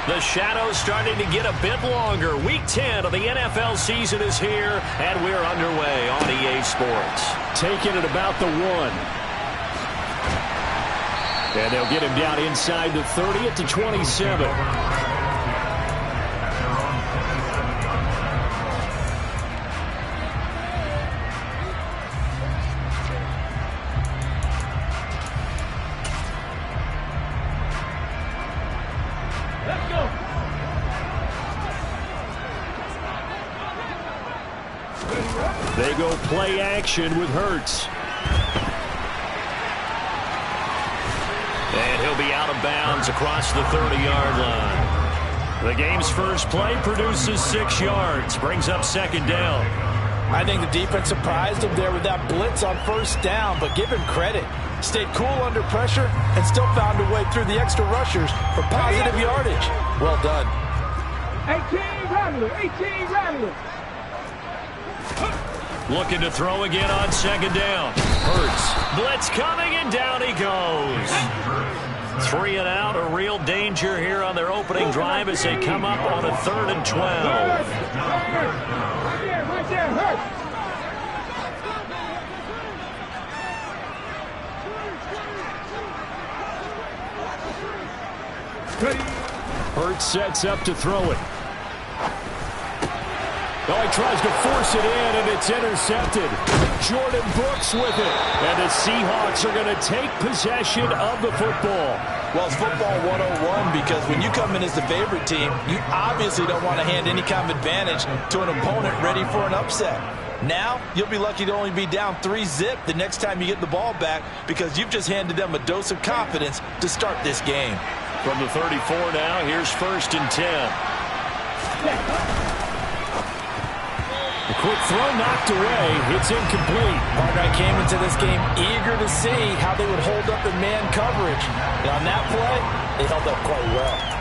The shadow's starting to get a bit longer. Week 10 of the NFL season is here, and we're underway on EA Sports. Taking it about the 1. And they'll get him down inside the 30 at the 27. They go play action with Hurts. And he'll be out of bounds across the 30-yard line. The game's first play produces 6 yards, brings up second down. I think the defense surprised him there with that blitz on first down, but give him credit. Stayed cool under pressure and still found a way through the extra rushers for positive yardage. Well done. 18 Rattler, 18 Rattler. Looking to throw again on second down. Hurts. Blitz coming, and down he goes. 3 and out, a real danger here on their opening drive as they come up on a 3rd and 12. Right there, Hurts. Hurts sets up to throw it. Oh, he tries to force it in, and it's intercepted. Jordan Brooks with it. And the Seahawks are going to take possession of the football. Well, it's football 101 because when you come in as the favorite team, you obviously don't want to hand any kind of advantage to an opponent ready for an upset. Now, you'll be lucky to only be down 3-zip the next time you get the ball back because you've just handed them a dose of confidence to start this game. From the 34 now, here's 1st and 10. A quick throw knocked away. It's incomplete. Partner, I came into this game eager to see how they would hold up in man coverage. And on that play, they held up quite well.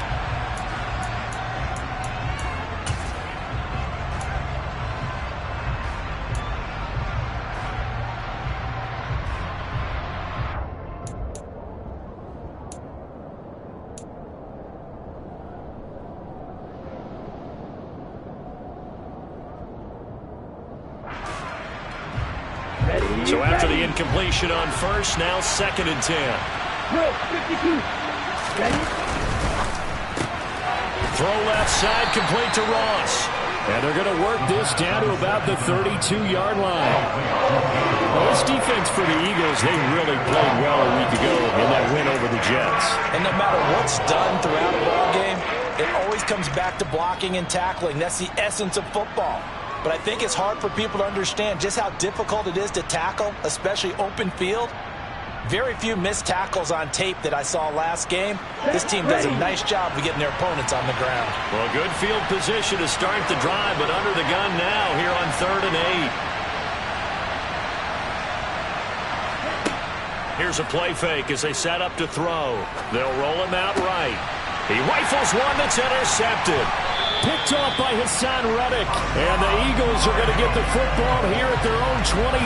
So after the incompletion on first, now 2nd and 10. Throw left side, complete to Ross. And they're going to work this down to about the 32-yard line. Well, this defense for the Eagles, they really played well a week ago in that win over the Jets. And no matter what's done throughout a ball game, it always comes back to blocking and tackling. That's the essence of football. But I think it's hard for people to understand just how difficult it is to tackle, especially open field. Very few missed tackles on tape that I saw last game. This team does a nice job of getting their opponents on the ground. Well, good field position to start the drive, but under the gun now here on 3rd and 8. Here's a play fake as they set up to throw. They'll roll him out right. He rifles one that's intercepted. Picked off by Hassan Reddick. And the Eagles are going to get the football here at their own 23.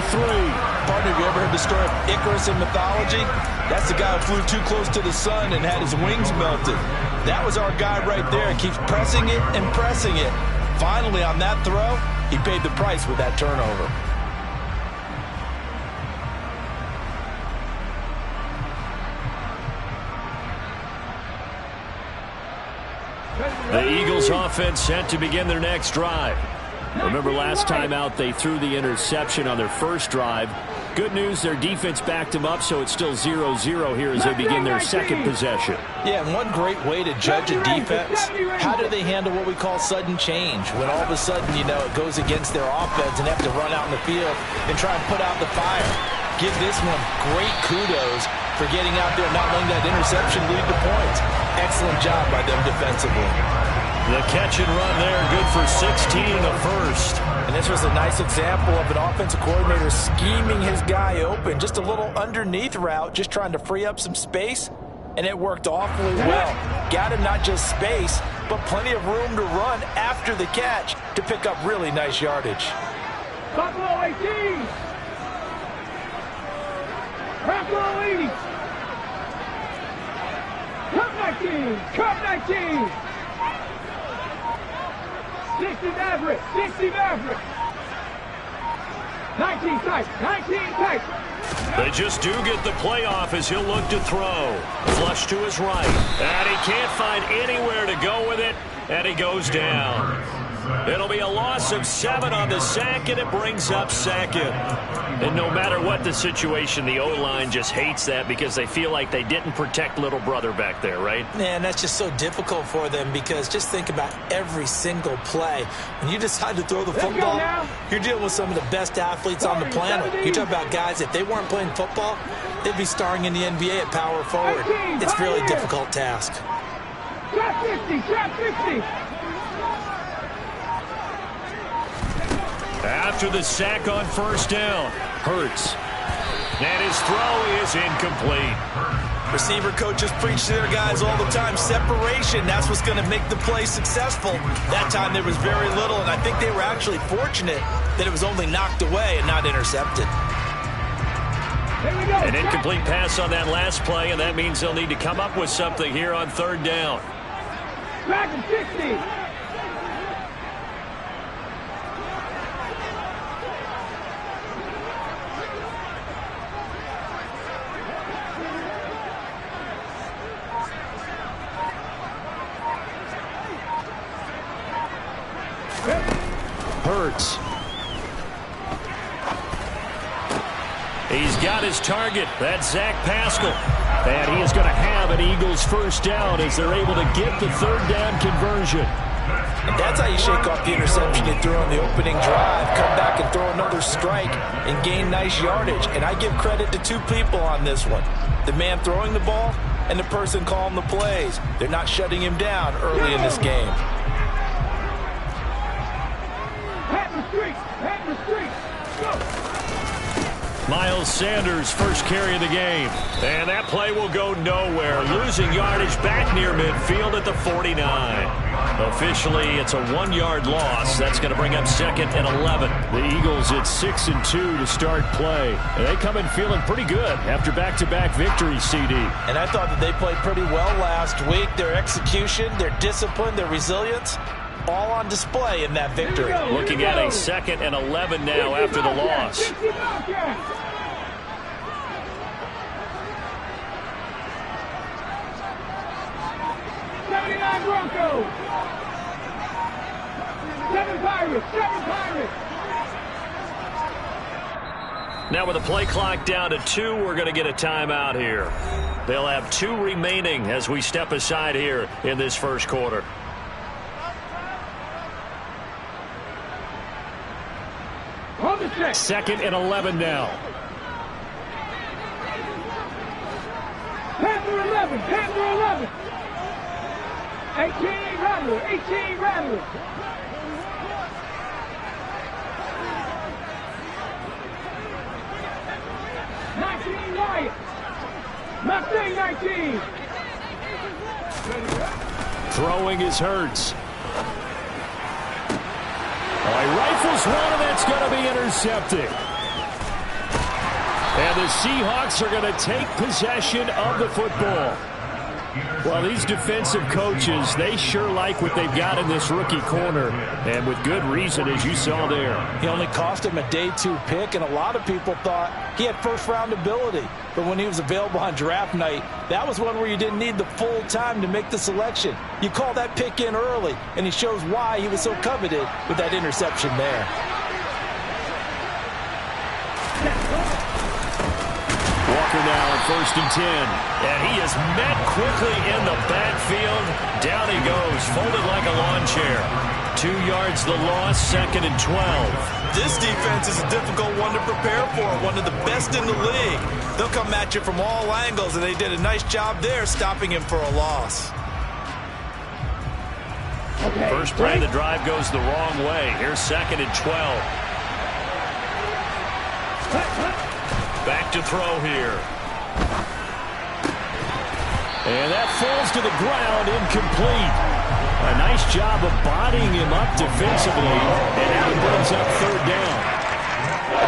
Partner, have you ever heard the story of Icarus in mythology? That's the guy who flew too close to the sun and had his wings melted. That was our guy right there. He keeps pressing it and pressing it. Finally, on that throw, he paid the price with that turnover. The Eagles offense set to begin their next drive. Remember last time out they threw the interception on their first drive. Good news, their defense backed them up, so it's still 0-0 here as they begin their second possession. Yeah, and one great way to judge a defense, how do they handle what we call sudden change? When all of a sudden, you know, it goes against their offense and they have to run out in the field and try and put out the fire. Give this one great kudos for getting out there and not letting that interception lead to points. Excellent job by them defensively. The catch and run there, good for 16 in the first. And this was a nice example of an offensive coordinator scheming his guy open. Just a little underneath route, just trying to free up some space. And it worked awfully well. Got him not just space, but plenty of room to run after the catch to pick up really nice yardage. Buffalo 18. Buffalo 80. Cup 19. Cup 19. 60 Maverick. 60 Maverick. 19 tight. 19 tight. They just do get the playoff as he'll look to throw. Flush to his right. And he can't find anywhere to go with it. And he goes down. It'll be a loss of 7 on the sack, and it brings up second. And no matter what the situation, the O-line just hates that because they feel like they didn't protect little brother back there, right? Man, that's just so difficult for them because just think about every single play. When you decide to throw the football, you're dealing with some of the best athletes on the planet. You talk about guys, if they weren't playing football, they'd be starring in the NBA at power forward. It's a really difficult task. Trap 50. Trap 50. After the sack on first down, Hurts. And his throw is incomplete. Receiver coaches preach to their guys all the time. Separation, that's what's going to make the play successful. That time there was very little, and I think they were actually fortunate that it was only knocked away and not intercepted. An incomplete pass on that last play, and that means they'll need to come up with something here on third down. Back to 60. Hurts. He's got his target. That's Zach Pascal. And he is going to have an Eagles first down as they're able to get the third down conversion. And that's how you shake off the interception he threw on the opening drive. Come back and throw another strike and gain nice yardage. And I give credit to 2 people on this one. The man throwing the ball and the person calling the plays. They're not shutting him down early in this game. Miles Sanders, first carry of the game. And that play will go nowhere. Losing yardage back near midfield at the 49. Officially, it's a 1-yard loss. That's going to bring up second and 11. The Eagles at 6-2 to start play. And they come in feeling pretty good after back-to-back victories, CD. And I thought that they played pretty well last week. Their execution, their discipline, their resilience, all on display in that victory. Looking at a second and 11 now after the loss. 79 Broncos. 7 Pirates. 7 Pirates. Now with the play clock down to 2, we're going to get a timeout here. They'll have 2 remaining as we step aside here in this first quarter. Second and 11 now. Panther 11. Panther 11. 18 Rattler. 18 Rattler. 19 Wyatt. Mustang 19. Throwing is Hurts. He rifles one, and that's going to be intercepted. And the Seahawks are going to take possession of the football. Well, these defensive coaches, they sure like what they've got in this rookie corner, and with good reason, as you saw there. He only cost him a day 2 pick, and a lot of people thought he had first-round ability. But when he was available on draft night, that was one where you didn't need the full time to make the selection. You call that pick in early, and he shows why he was so coveted with that interception there. Walker now on 1st and 10. And he is met quickly in the backfield. Down he goes, folded like a lawn chair. 2 yards the loss, 2nd and 12. This defense is a difficult one to prepare for, one of the best in the league. They'll come at you from all angles, and they did a nice job there stopping him for a loss. First play of the drive goes the wrong way. Here's 2nd and 12. Back to throw here. And that falls to the ground, incomplete. A nice job of bodying him up defensively, and now it brings up third down.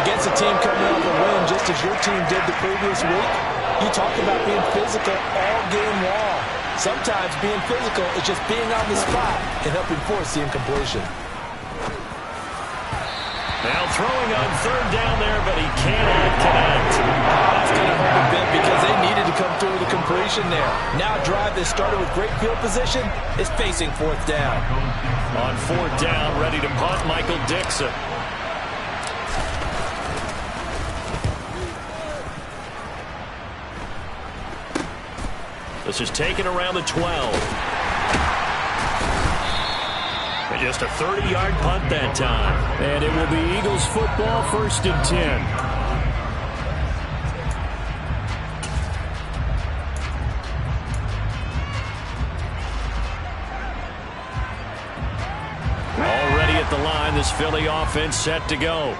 Against a team coming off a win, just as your team did the previous week, you talk about being physical all game long. Sometimes being physical is just being on the spot and helping force the incompletion. throwing on third down there, but he cannot connect. That's going to hurt a bit because they needed to come through with a completion there. Now a drive that started with great field position is facing fourth down. On fourth down, ready to punt, Michael Dixon. This is taken around the 12. And just a 30-yard punt that time. And it will be Eagles football, 1st and 10. Already at the line, this Philly offense set to go.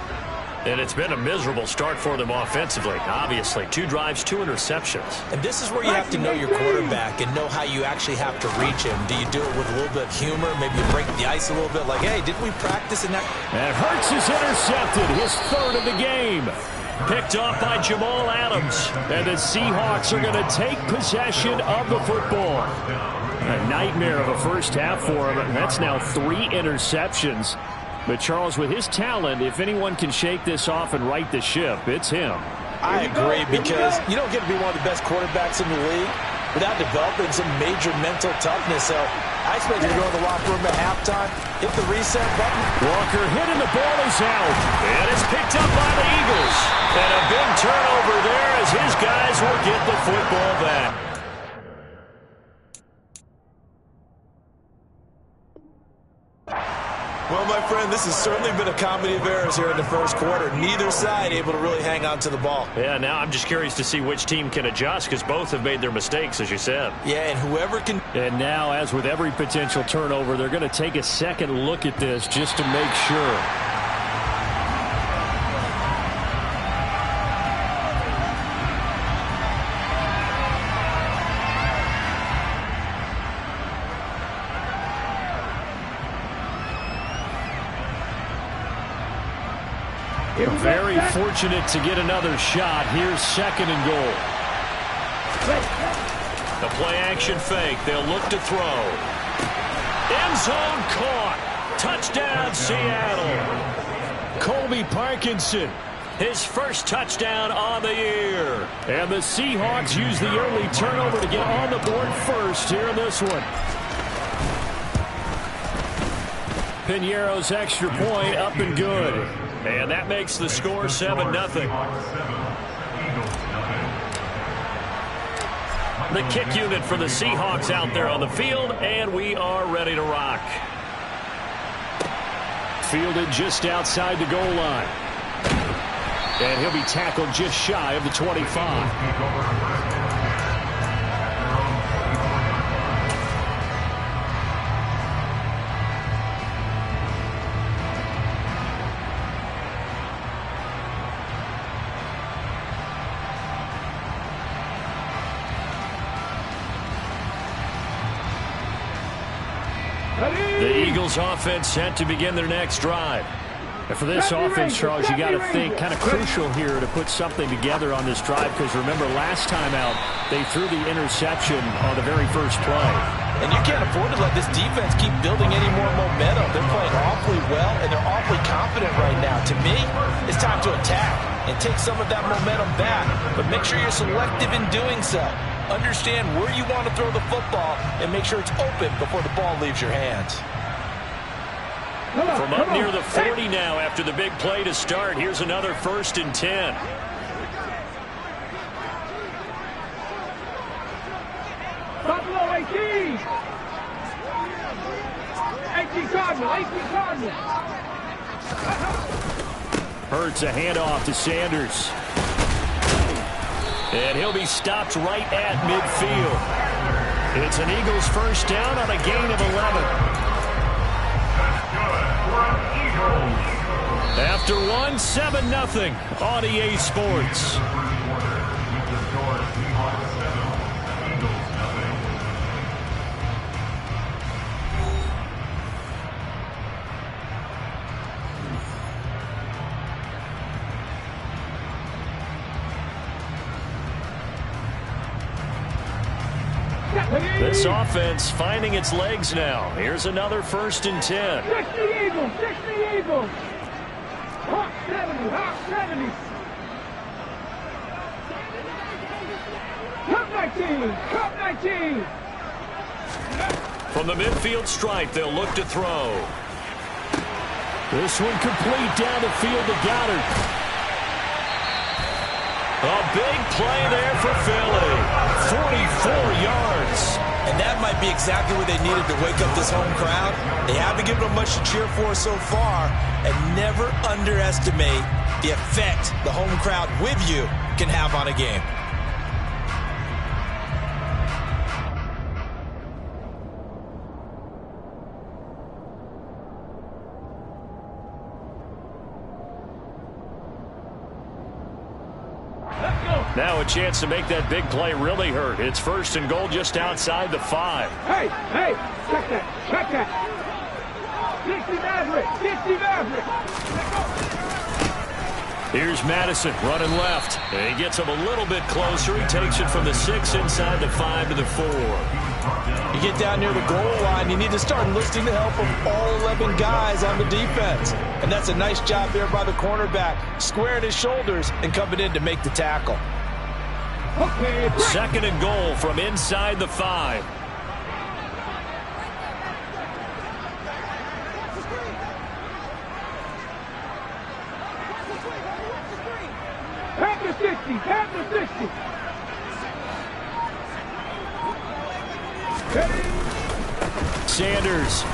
And it's been a miserable start for them offensively. Obviously, 2 drives, 2 interceptions. And this is where you have to know your quarterback and know how you actually have to reach him. Do you do it with a little bit of humor? Maybe you break the ice a little bit like, hey, didn't we practice in that? And Hurts is intercepted, his 3rd of the game. Picked off by Jamal Adams. And the Seahawks are going to take possession of the football. A nightmare of a first half for him. That's now 3 interceptions. But, Charles, with his talent, if anyone can shake this off and right the ship, it's him. I agree, because you don't get to be one of the best quarterbacks in the league without developing some major mental toughness. So I expect you to go in the locker room at halftime, hit the reset button. Walker hit and the ball is out. And it's picked up by the Eagles. And a big turnover there as his guys will get the football back. Well, my friend, this has certainly been a comedy of errors here in the first quarter. Neither side able to really hang on to the ball. Yeah, now I'm just curious to see which team can adjust, because both have made their mistakes, as you said. Yeah, and whoever can... And now, as with every potential turnover, they're going to take a second look at this just to make sure. Very fortunate to get another shot. Here's 2nd and goal. The play-action fake. They'll look to throw. End zone caught. Touchdown, Seattle. Colby Parkinson. His first touchdown on the year. And the Seahawks use the early turnover to get on the board first here in this one. Piñeiro's extra point up and good. And that makes the score 7-0. The kick unit for the Seahawks out there on the field, and we are ready to rock. Fielded just outside the goal line. And he'll be tackled just shy of the 25. The Eagles offense set to begin their next drive. And for this offense, Charles, you got to think kind of crucial here to put something together on this drive, because remember last time out they threw the interception on the very first play. And you can't afford to let this defense keep building any more momentum. They're playing awfully well, and they're awfully confident right now. To me, it's time to attack and take some of that momentum back, but make sure you're selective in doing so. Understand where you want to throw the football and make sure it's open before the ball leaves your hands. From up near the 40 now after the big play to start, here's another 1st and 10. Buffalo 18. 18 Cardinal, 18 Cardinal. Hurts a handoff to Sanders. And he'll be stopped right at midfield. It's an Eagles first down on a gain of 11. After one, 7-0 on EA Sports. This offense finding its legs now. Here's another 1st and 10. 60 Eagles, 60 Eagles. Half 70. Cup 19. Cup 19. From the midfield stripe, they'll look to throw. This one complete down the field to Goddard. A big play there for Philly. 44 yards. And that might be exactly what they needed to wake up this home crowd. They haven't given them much to cheer for so far. And never underestimate the effect the home crowd with you can have on a game. Now a chance to make that big play really hurt. It's 1st and goal just outside the 5. Hey, check that, check that. 60 Maverick, 60 Maverick. Here's Madison running left. And he gets him a little bit closer. He takes it from the 6 inside the 5 to the 4. You get down near the goal line, you need to start enlisting the help of all 11 guys on the defense. And that's a nice job there by the cornerback, squaring his shoulders and coming in to make the tackle. Okay, 2nd and goal from inside the 5. Half the 60, half the 60. Sanders.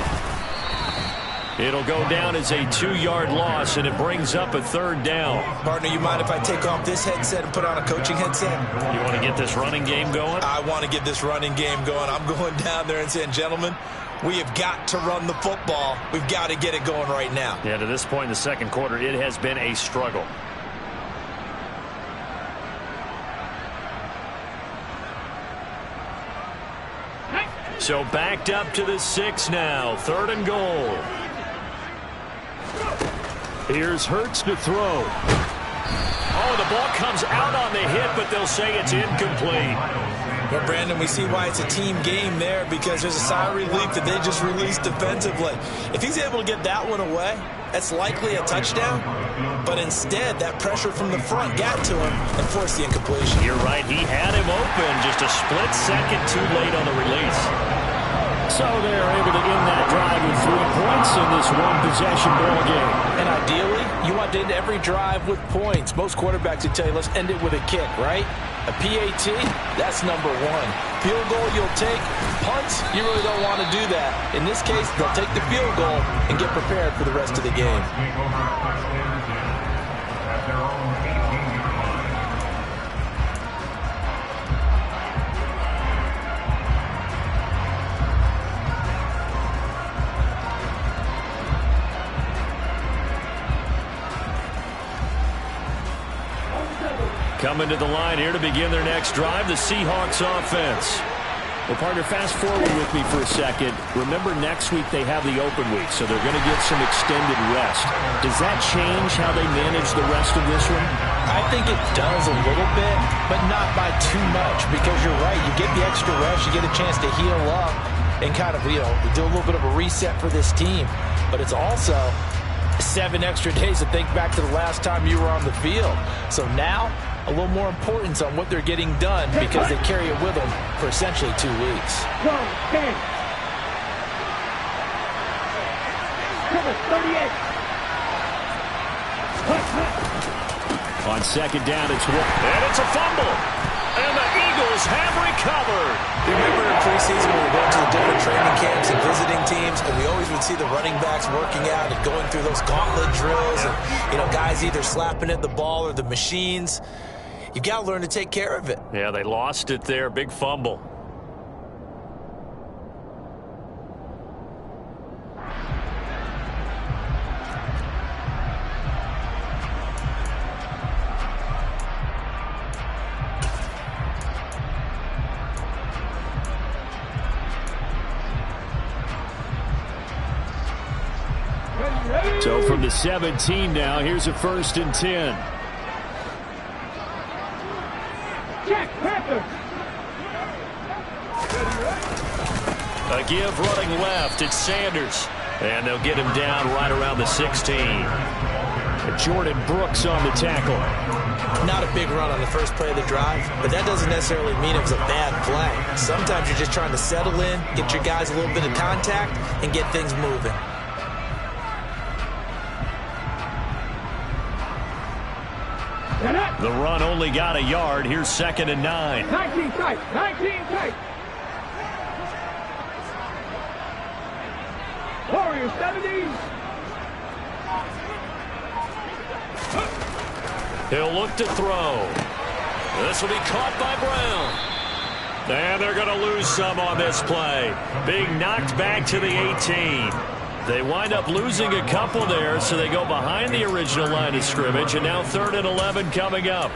It'll go down as a 2-yard loss, and it brings up a 3rd down. Partner, you mind if I take off this headset and put on a coaching headset? You want to get this running game going? I want to get this running game going. I'm going down there and saying, gentlemen, we have got to run the football. We've got to get it going right now. Yeah, to this point in the 2nd quarter, it has been a struggle. So backed up to the 6 now. 3rd and goal. Here's Hurts to throw. Oh, the ball comes out on the hit, but they'll say it's incomplete. Well, Brandon, we see why it's a team game there, because there's a sigh of relief that they just released defensively. If he's able to get that one away, that's likely a touchdown. But instead, that pressure from the front got to him and forced the incompletion. You're right. He had him open, just a split second too late on the release. So they're able to end that drive with 3 points in this one-possession ball game. And ideally, you want to end every drive with points. Most quarterbacks would tell you, let's end it with a kick, right? A PAT, that's number 1. Field goal you'll take. Punts, you really don't want to do that. In this case, they'll take the field goal and get prepared for the rest of the game. Coming to the line here to begin their next drive, the Seahawks offense. Well, partner, fast forward with me for a second. Remember, next week they have the open week, so they're going to get some extended rest. Does that change how they manage the rest of this one? I think it does a little bit, but not by too much, because you're right. You get the extra rest, you get a chance to heal up and kind of, do a little bit of a reset for this team. But it's also 7 extra days to think back to the last time you were on the field. So now, a little more importance on what they're getting done, because they carry it with them for essentially 2 weeks. Go, 10. Cover, 38. On 2nd down, it's 1. And it's a fumble. And the Eagles have recovered. Remember in preseason when we went to the different training camps and visiting teams, and we always would see the running backs working out and going through those gauntlet drills, and guys either slapping at the ball or the machines. You've got to learn to take care of it. Yeah, they lost it there. Big fumble. So from the 17 now, here's a 1st and 10. Check, Panther. A give running left. It's Sanders. And they'll get him down right around the 16. Jordan Brooks on the tackle. Not a big run on the first play of the drive, but that doesn't necessarily mean it was a bad play. Sometimes you're just trying to settle in, get your guys a little bit of contact, and get things moving. The run only got a yard. Here's 2nd and 9. 19 tight. 19 tight. Warriors 70. He'll look to throw. This will be caught by Brown. And they're going to lose some on this play. Being knocked back to the 18. They wind up losing a couple there, so they go behind the original line of scrimmage, and now 3rd and 11 coming up.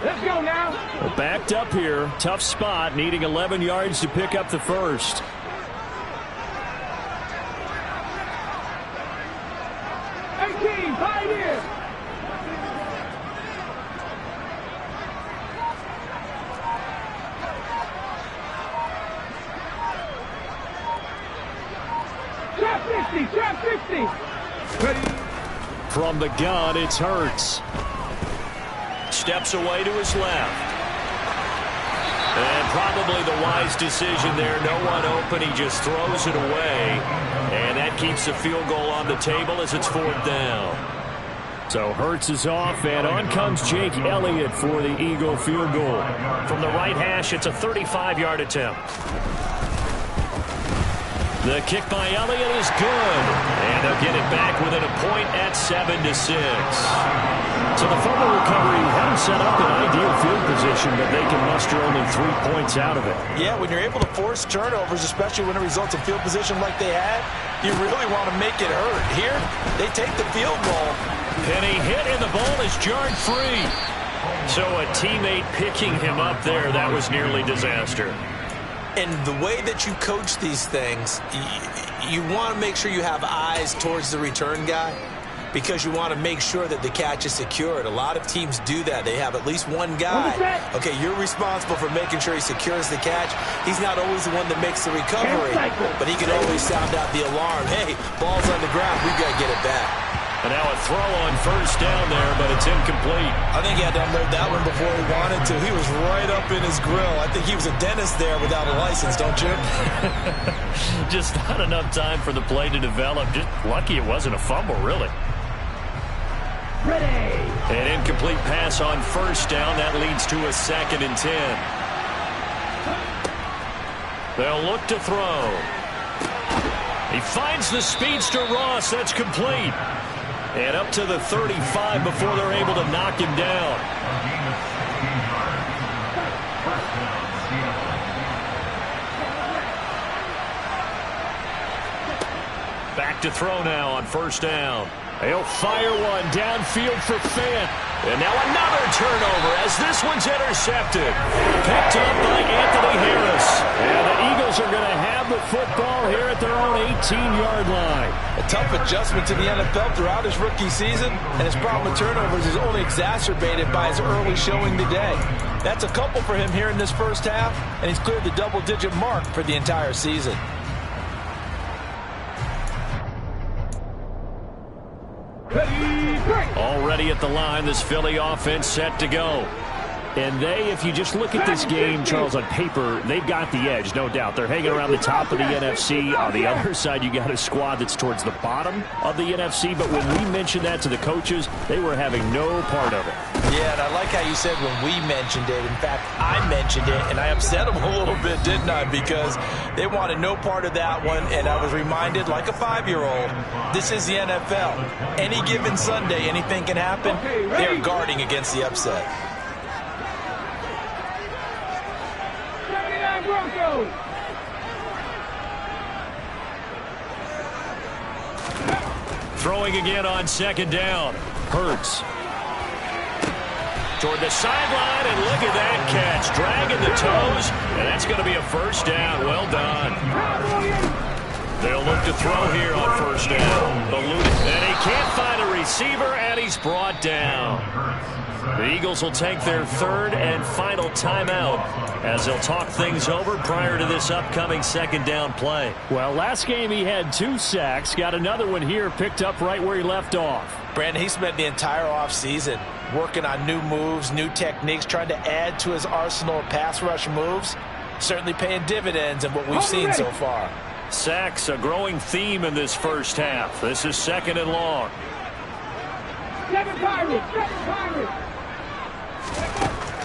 Let's go now. Well, backed up here. Tough spot, needing 11 yards to pick up the first. From the gun, it's Hurts. Steps away to his left. And probably the wise decision there. No one open. He just throws it away. And that keeps the field goal on the table as it's 4th down. So Hurts is off, and on comes Jake Elliott for the Eagle field goal. From the right hash, it's a 35-yard attempt. The kick by Elliott is good. And they'll get it back within a point at 7-6. So the fumble recovery hadn't set up an ideal field position, but they can muster only 3 points out of it. Yeah, when you're able to force turnovers, especially when it results in field position like they had, you really want to make it hurt. Here, they take the field goal. Penny hit, and the ball is jarred free. So a teammate picking him up there, that was nearly disaster. And the way that you coach these things, you want to make sure you have eyes towards the return guy because you want to make sure that the catch is secured. A lot of teams do that. They have at least one guy. Okay, you're responsible for making sure he secures the catch. He's not always the one that makes the recovery, but he can always sound out the alarm. Hey, ball's on the ground. We've got to get it back. And now a throw on 1st down there, but it's incomplete. I think he had to unload that one before he wanted to. He was right up in his grill. I think he was a dentist there without a license, don't you? Just not enough time for the play to develop. Just lucky it wasn't a fumble, really. Ready. An incomplete pass on 1st down. That leads to a 2nd and 10. They'll look to throw. He finds the speedster Ross. That's complete. And up to the 35 before they're able to knock him down. Back to throw now on 1st down. He'll fire one downfield for Fant. And now another turnover as this one's intercepted. Picked up by Anthony Harris. And the Eagles are going to have the football here at their own 18-yard line. A tough adjustment to the NFL throughout his rookie season, and his problem with turnovers is only exacerbated by his early showing today. That's a couple for him here in this first half, and he's cleared the double-digit mark for the entire season. Already at the line, this Philly offense set to go. And they, if you just look at this game, Charles, on paper, they've got the edge, no doubt. They're hanging around the top of the NFC. On the other side, you got a squad that's towards the bottom of the NFC. But when we mentioned that to the coaches, they were having no part of it. Yeah, and I like how you said when we mentioned it. In fact, I mentioned it, and I upset them a little bit, didn't I? Because they wanted no part of that one, and I was reminded, like a 5-year-old, this is the NFL. Any given Sunday, anything can happen. They're guarding against the upset. Throwing again on 2nd down. Hurts. Toward the sideline, and look at that catch. Dragging the toes, and that's going to be a 1st down. Well done. They'll look to throw here on 1st down. And he can't find a receiver, and he's brought down. The Eagles will take their third and final timeout as they'll talk things over prior to this upcoming second down play. Well, last game he had 2 sacks. Got another one here, picked up right where he left off. Brandon, he spent the entire offseason working on new moves, new techniques, trying to add to his arsenal of pass rush moves. Certainly paying dividends in what we've seen so far. Sacks, a growing theme in this first half. This is second and long.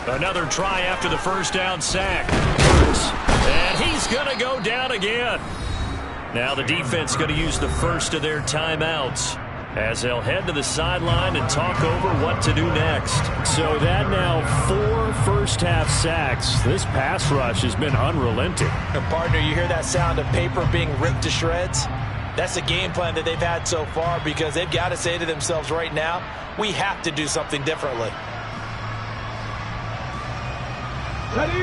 Another try after the first down sack. And he's going to go down again. Now the defense going to use the first of their timeouts as they'll head to the sideline and talk over what to do next. So that now 4 first-half sacks. This pass rush has been unrelenting. And partner, you hear that sound of paper being ripped to shreds? That's the game plan that they've had so far because they've got to say to themselves right now, we have to do something differently.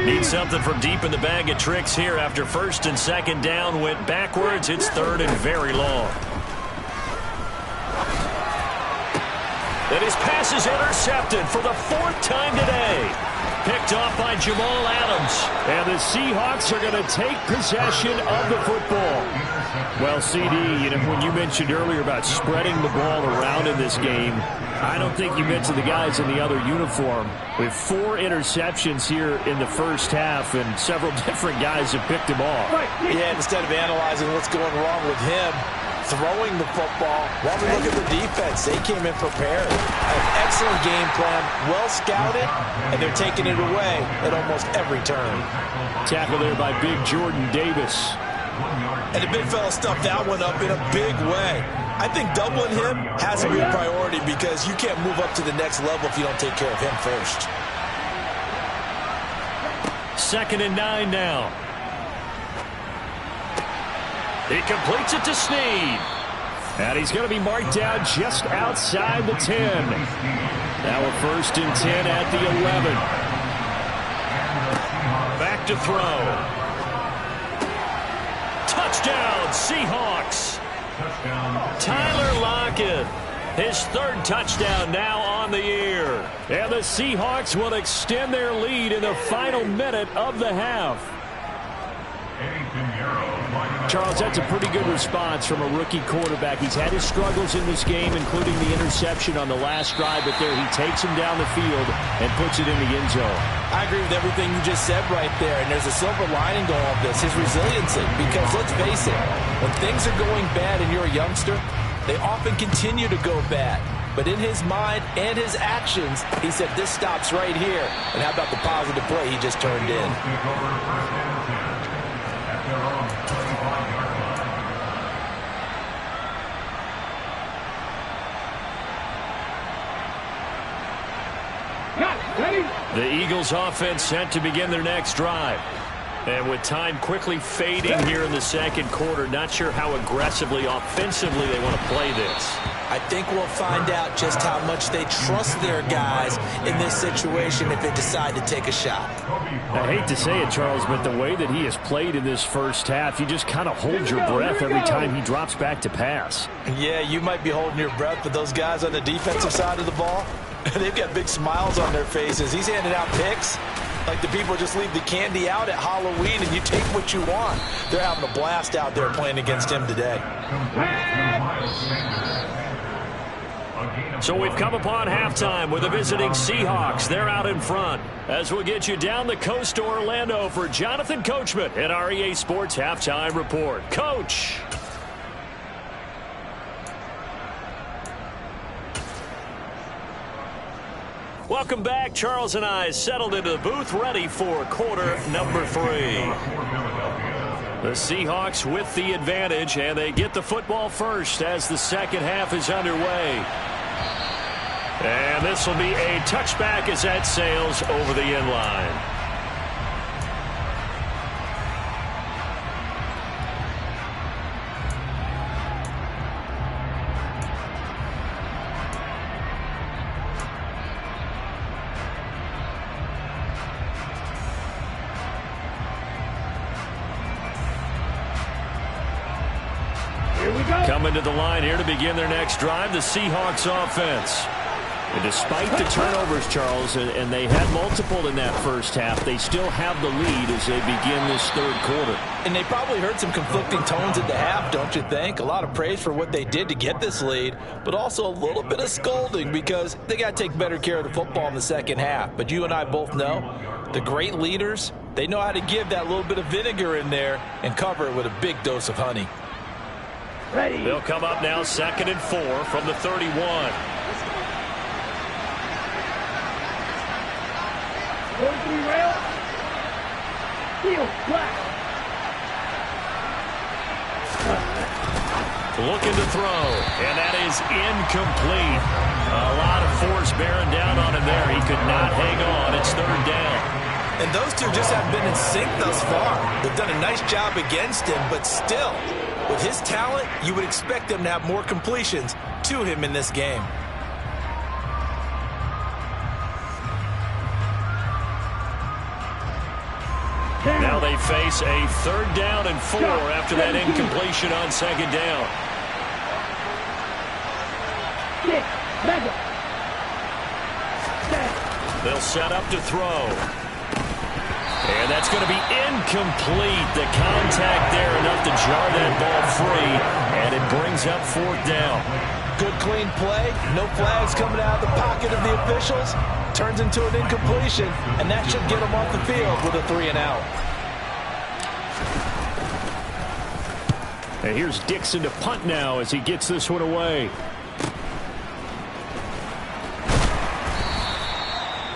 Need something from deep in the bag of tricks here after first and second down went backwards. It's third and very long. And his pass is intercepted for the 4th time today. Picked off by Jamal Adams. And the Seahawks are going to take possession of the football. Well, CD, when you mentioned earlier about spreading the ball around in this game, I don't think you mentioned the guys in the other uniform. We have 4 interceptions here in the first half, and several different guys have picked them off. Yeah, instead of analyzing what's going wrong with him, throwing the football, while we look at the defense, they came in prepared. An excellent game plan, well scouted, and they're taking it away at almost every turn. Tackle there by big Jordan Davis. And the big fella stuffed that one up in a big way. I think doubling him has to be a priority because you can't move up to the next level if you don't take care of him first. Second and 9 now. He completes it to Snead. And he's going to be marked down just outside the 10. Now a 1st and 10 at the 11. Back to throw. Touchdown, Seahawks. Tyler Lockett, his 3rd touchdown now on the year. And the Seahawks will extend their lead in the final minute of the half. Charles, that's a pretty good response from a rookie quarterback. He's had his struggles in this game, including the interception on the last drive, but there he takes him down the field and puts it in the end zone. I agree with everything you just said right there, and there's a silver lining to all of this, his resiliency, because let's face it, when things are going bad and you're a youngster, they often continue to go bad. But in his mind and his actions, he said, this stops right here. And how about the positive play he just turned in? The Eagles offense set to begin their next drive. And with time quickly fading here in the second quarter, not sure how aggressively, offensively they want to play this. I think we'll find out just how much they trust their guys in this situation if they decide to take a shot. I hate to say it, Charles, but the way that he has played in this first half, you just kind of hold your breath every time he drops back to pass. Yeah, you might be holding your breath, but those guys on the defensive side of the ball, they've got big smiles on their faces. He's handing out picks like the people just leave the candy out at Halloween and you take what you want. They're having a blast out there playing against him today. So we've come upon halftime with the visiting Seahawks. They're out in front. As we'll get you down the coast to Orlando for Jonathan Coachman at our EA Sports Halftime Report. Coach. Welcome back. Charles and I settled into the booth ready for quarter number 3. The Seahawks with the advantage, and they get the football first as the second half is underway. And this will be a touchback as that sails over the end line. Coming to the line here to begin their next drive, the Seahawks offense. And despite the turnovers, Charles, and they had multiple in that first half, they still have the lead as they begin this third quarter. And they probably heard some conflicting tones at the half, don't you think? A lot of praise for what they did to get this lead, but also a little bit of scolding because they got to take better care of the football in the second half. But you and I both know the great leaders, they know how to give that little bit of vinegar in there and cover it with a big dose of honey. Ready. They'll come up now 2nd and 4 from the 31. 43 rail. Heel, black. Looking to throw, and that is incomplete. A lot of force bearing down on him there. He could not hang on. It's 3rd down. And those two just haven't been in sync thus far. They've done a nice job against him, but still, with his talent, you would expect them to have more completions to him in this game. Now they face a 3rd down and 4 after that incompletion on 2nd down. They'll set up to throw. And that's going to be incomplete. The contact there enough to jar that ball free, and it brings up 4th down. Good clean play. No flags coming out of the pocket of the officials. Turns into an incompletion, and that should get them off the field with a 3-and-out. And here's Dixon to punt now as he gets this one away.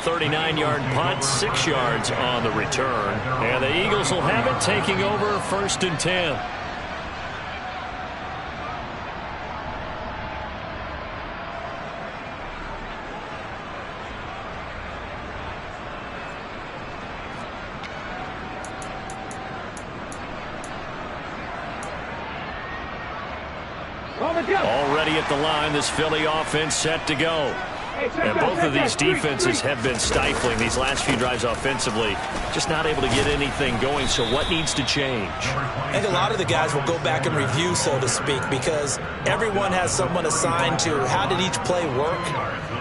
39-yard punt, 6 yards on the return. And the Eagles will have it, taking over 1st and 10. Already at the line, this Philly offense set to go. And both of these defenses have been stifling these last few drives offensively. Just not able to get anything going, so what needs to change? I think a lot of the guys will go back and review, so to speak, because everyone has someone assigned to how did each play work.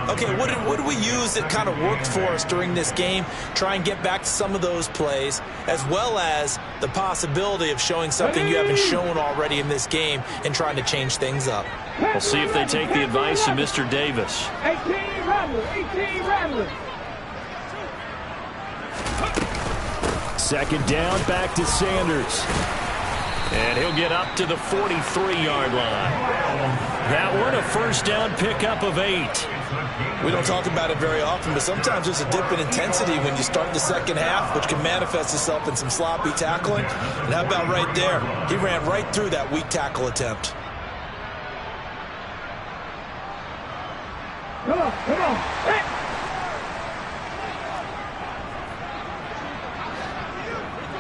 Okay, what did we use that kind of worked for us during this game? Try and get back to some of those plays, as well as the possibility of showing something you haven't shown already in this game and trying to change things up. We'll see if they take the advice of Mr. Davis. 18 Rattler. 2nd down, back to Sanders. And he'll get up to the 43-yard line. That one, a 1st down pickup of 8. We don't talk about it very often, but sometimes there's a dip in intensity when you start the second half, which can manifest itself in some sloppy tackling. And how about right there? He ran right through that weak tackle attempt. Come on. Hey.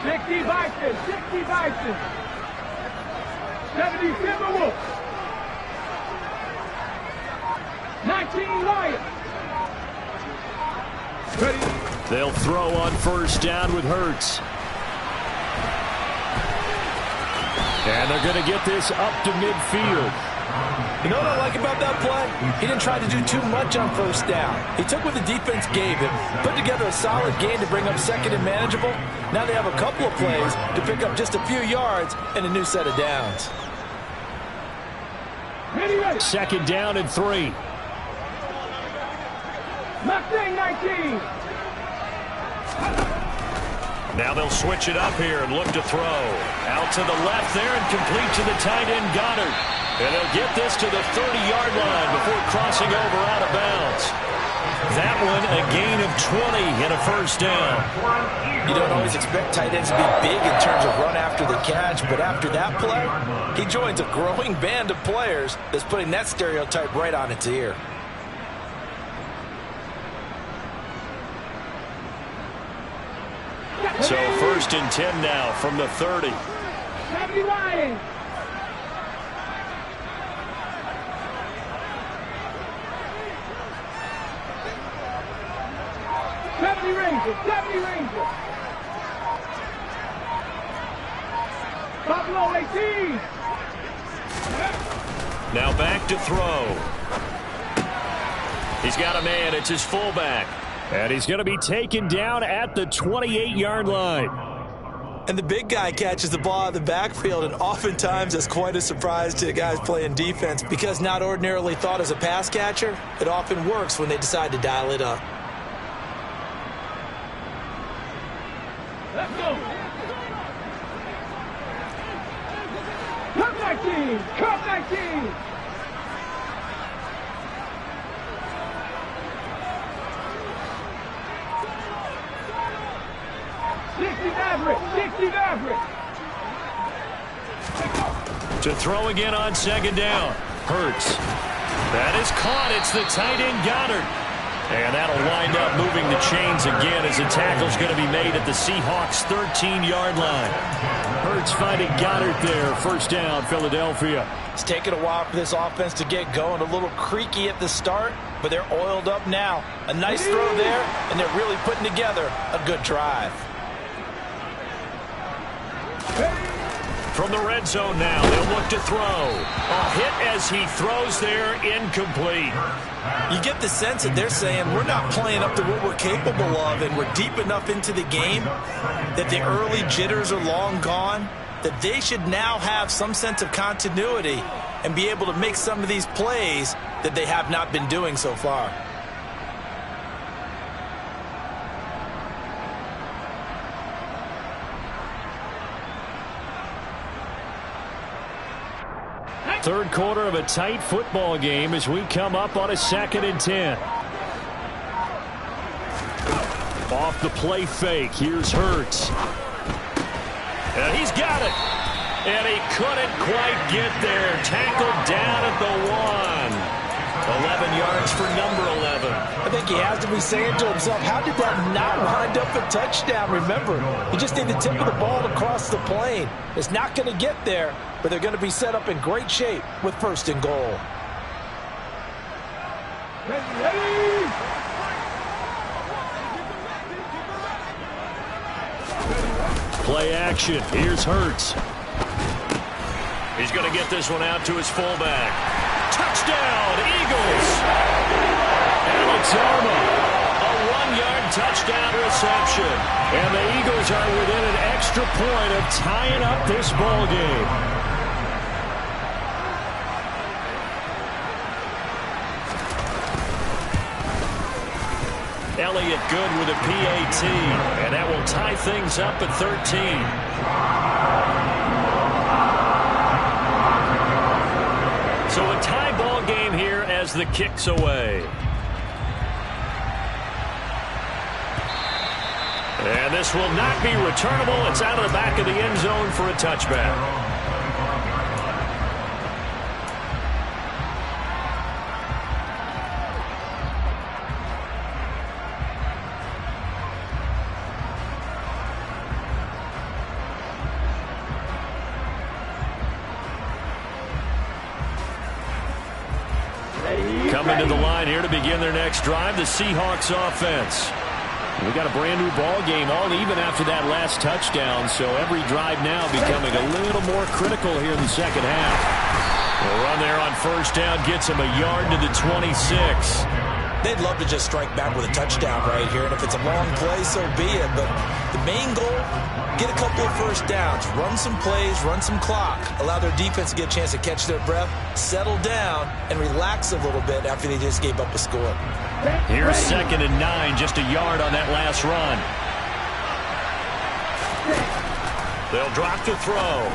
Sixty Bison. 70 Timberwolves. 19 Lions. Ready. They'll throw on 1st down with Hurts. And they're going to get this up to midfield. You know what I like about that play? He didn't try to do too much on 1st down. He took what the defense gave him, put together a solid game to bring up 2nd and manageable. Now they have a couple of plays to pick up just a few yards and a new set of downs. 2nd down and 3. Mustang 19. Now they'll switch it up here and look to throw. Out to the left there and complete to the tight end Goddard. And they'll get this to the 30-yard line before crossing over out of bounds. That one a gain of 20 and a 1st down. You don't always expect tight ends to be big in terms of run after the catch, but after that play, he joins a growing band of players that's putting that stereotype right on its ear. So 1st and 10 now from the 30. 70 Lions. 70 Rangers. Buffalo 18. Now back to throw. He's got a man. It's his fullback. And he's going to be taken down at the 28-yard line. And the big guy catches the ball out of the backfield, and oftentimes it's quite a surprise to the guys playing defense because not ordinarily thought as a pass catcher, it often works when they decide to dial it up. Let's go. Come back, team. Come back, team. To throw again on second down. Hurts. That is caught. It's the tight end Goddard. And that'll wind up moving the chains again as the tackle's going to be made at the Seahawks' 13-yard line. Hurts finding Goddard there. First down, Philadelphia. It's taken a while for this offense to get going. A little creaky at the start, but they're oiled up now. A nice throw there, and they're really putting together a good drive. From the red zone now, they'll look to throw. A hit as he throws there, incomplete. You get the sense that they're saying we're not playing up to what we're capable of, and we're deep enough into the game that the early jitters are long gone, that they should now have some sense of continuity and be able to make some of these plays that they have not been doing so far. Third quarter of a tight football game as we come up on a 2nd and 10. Off the play fake. Here's Hurts. And he's got it. And he couldn't quite get there. Tackled down at the 1. 11 yards for number 11. I think he has to be saying to himself, how did that not wind up a touchdown? Remember, you just need the tip of the ball across the plane. It's not going to get there, but they're going to be set up in great shape with 1st and goal. Play action. Here's Hurts. He's going to get this one out to his fullback. Touchdown, Eagles! Alabama. A 1-yard touchdown reception. And the Eagles are within an extra point of tying up this ball game. Elliott good with a PAT, and that will tie things up at 13. So a tie ball game here as the kick's away. And this will not be returnable. It's out of the back of the end zone for a touchback. Coming to the line here to begin their next drive, the Seahawks offense. We got a brand new ball game, all even after that last touchdown, so every drive now becoming a little more critical here in the second half. The run there on first down gets him a yard to the 26. They'd love to just strike back with a touchdown right here, and if it's a long play, so be it. But the main goal, get a couple of first downs, run some plays, run some clock, allow their defense to get a chance to catch their breath, settle down, and relax a little bit after they just gave up a score. Here's 2nd and 9, just a yard on that last run. They'll drop to throw.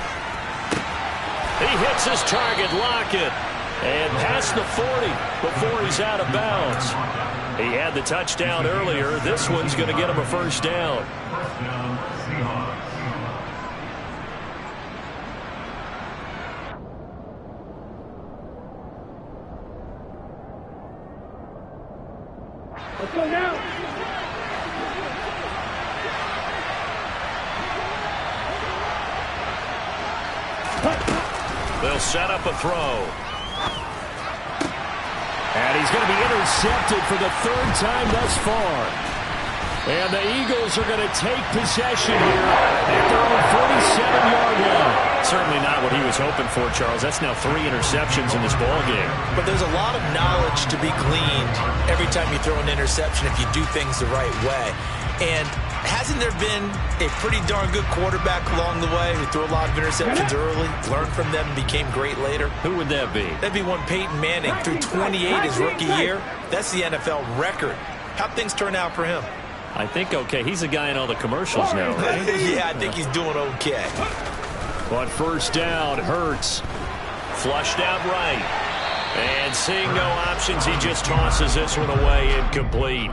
He hits his target, Lockett. And past the 40 before he's out of bounds. He had the touchdown earlier. This one's going to get him a first down. Let's go now. They'll set up a throw. And he's going to be intercepted for the 3rd time thus far. And the Eagles are going to take possession here at their own 47-yard line. Certainly not what he was hoping for, Charles. That's now 3 interceptions in this ball game. But there's a lot of knowledge to be gleaned every time you throw an interception if you do things the right way. And hasn't there been a pretty darn good quarterback along the way who threw a lot of interceptions early, learned from them, and became great later? Who would that be? That'd be one Peyton Manning, threw 28 his rookie year. That's the NFL record. How'd things turn out for him? I think okay. He's a guy in all the commercials now, right? Yeah, I think he's doing okay. On first down, Hurts. Flushed out right. And seeing no options, he just tosses this one away, incomplete.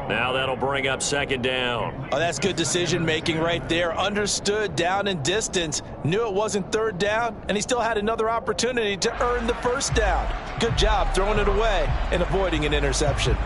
Now that'll bring up second down. Oh, that's good decision-making right there. Understood down and distance. Knew it wasn't third down, and he still had another opportunity to earn the first down. Good job throwing it away and avoiding an interception.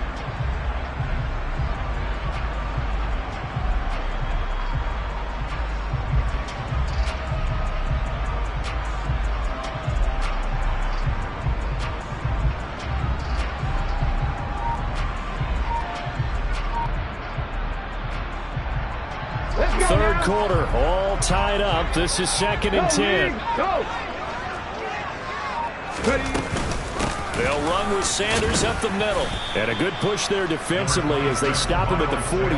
Third quarter, all tied up. This is 2nd and 10. Go. They'll run with Sanders up the middle. And a good push there defensively as they stop him at the 48.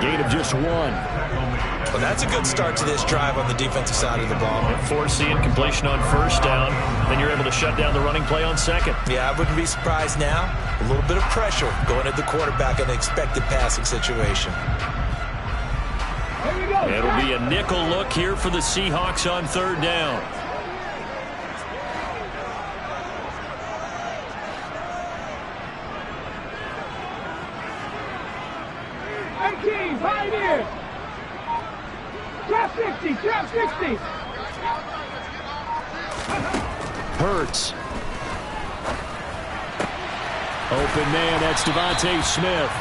Gain of just 1. Well, that's a good start to this drive on the defensive side of the ball. Forcing completion on first down. Then you're able to shut down the running play on second. Yeah, I wouldn't be surprised now. A little bit of pressure going at the quarterback in an expected passing situation. It'll be a nickel look here for the Seahawks on third down. Pioneer. Trap 60, trap 60. Hurts. Open man, that's Devontae Smith.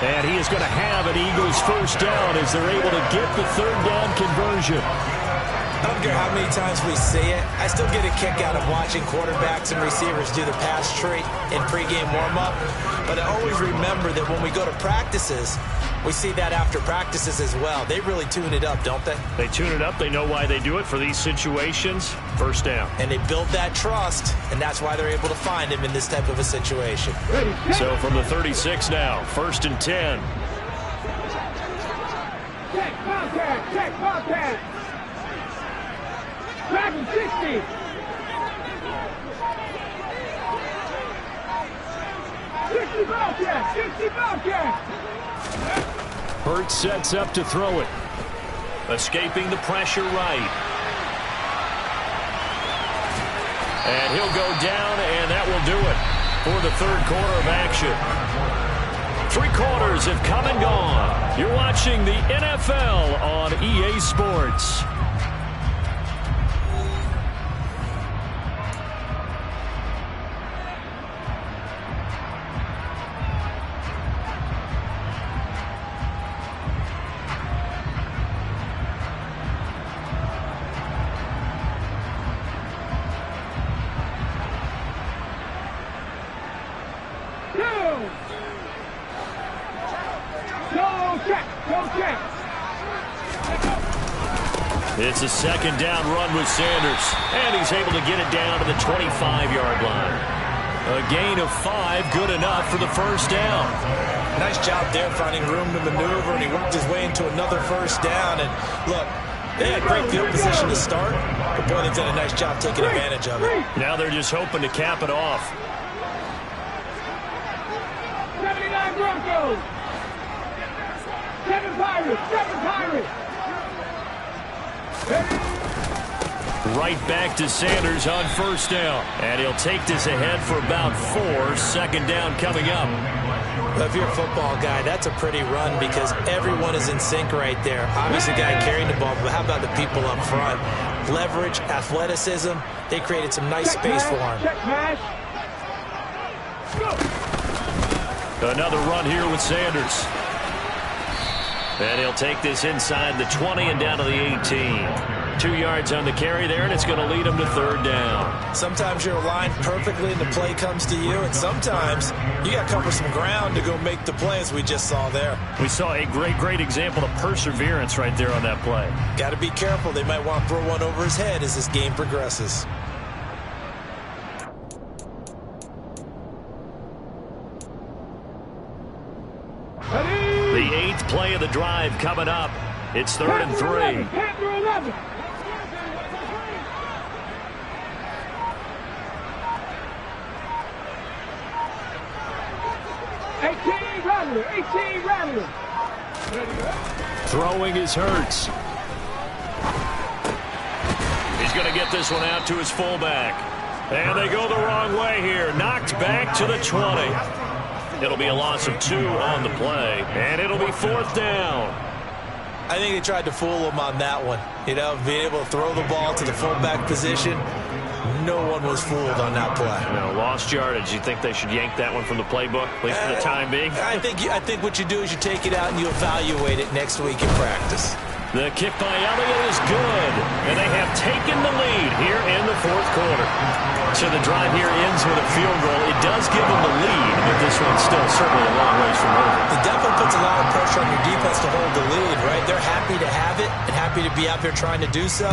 And he is going to have an Eagles first down as they're able to get the third down conversion. I don't care how many times we see it. I still get a kick out of watching quarterbacks and receivers do the pass tree in pregame warm-up. But I always remember that when we go to practices, we see that after practices as well. They really tune it up, don't they? They tune it up. They know why they do it for these situations. First down. And they build that trust, and that's why they're able to find him in this type of a situation. So from the 36 now, 1st and 10. Check contact, check contact. Tracking 60. Bobcat, 60 Bobcat. Hurts sets up to throw it. Escaping the pressure right. And he'll go down, and that will do it for the third quarter of action. 3 quarters have come and gone. You're watching the NFL on EA Sports. It's a second down run with Sanders, and he's able to get it down to the 25-yard line. A gain of 5, good enough for the first down. Nice job there finding room to maneuver, and he worked his way into another first down. And look, they had great field position to start, but boy, they've done a nice job taking advantage of it. Now they're just hoping to cap it off. 79 Broncos. 7 Pirates, 7 Pirates. Right back to Sanders on first down. And he'll take this ahead for about 4. Second down coming up. Well, if you're a football guy, that's a pretty run because everyone is in sync right there. Obviously, the guy carrying the ball, but how about the people up front? Leverage, athleticism, they created some nice space for him. Another run here with Sanders. And he'll take this inside the 20 and down to the 18. 2 yards on the carry there, and it's going to lead them to 3rd down. Sometimes you're aligned perfectly and the play comes to you, and sometimes you got to cover some ground to go make the play, as we just saw there. We saw a great example of perseverance right there on that play. Got to be careful. They might want to throw one over his head as this game progresses. The 8th play of the drive coming up. It's 3rd and 3. Throwing is Hurts. He's going to get this one out to his fullback. And they go the wrong way here. Knocked back to the 20. It'll be a loss of 2 on the play, and it'll be 4th down. I think they tried to fool him on that one. You know, being able to throw the ball to the fullback position. No one was fooled on that play. No, lost yardage. You think they should yank that one from the playbook, at least for the time being? I think what you do is you take it out and you evaluate it next week in practice. The kick by Elliott is good, and they have taken the lead here in the 4th quarter. So the drive here ends with a field goal. It does give them the lead, but this one's still certainly a long ways from over. It definitely puts a lot of pressure on your defense to hold the lead, right? They're happy to have it and happy to be out there trying to do so.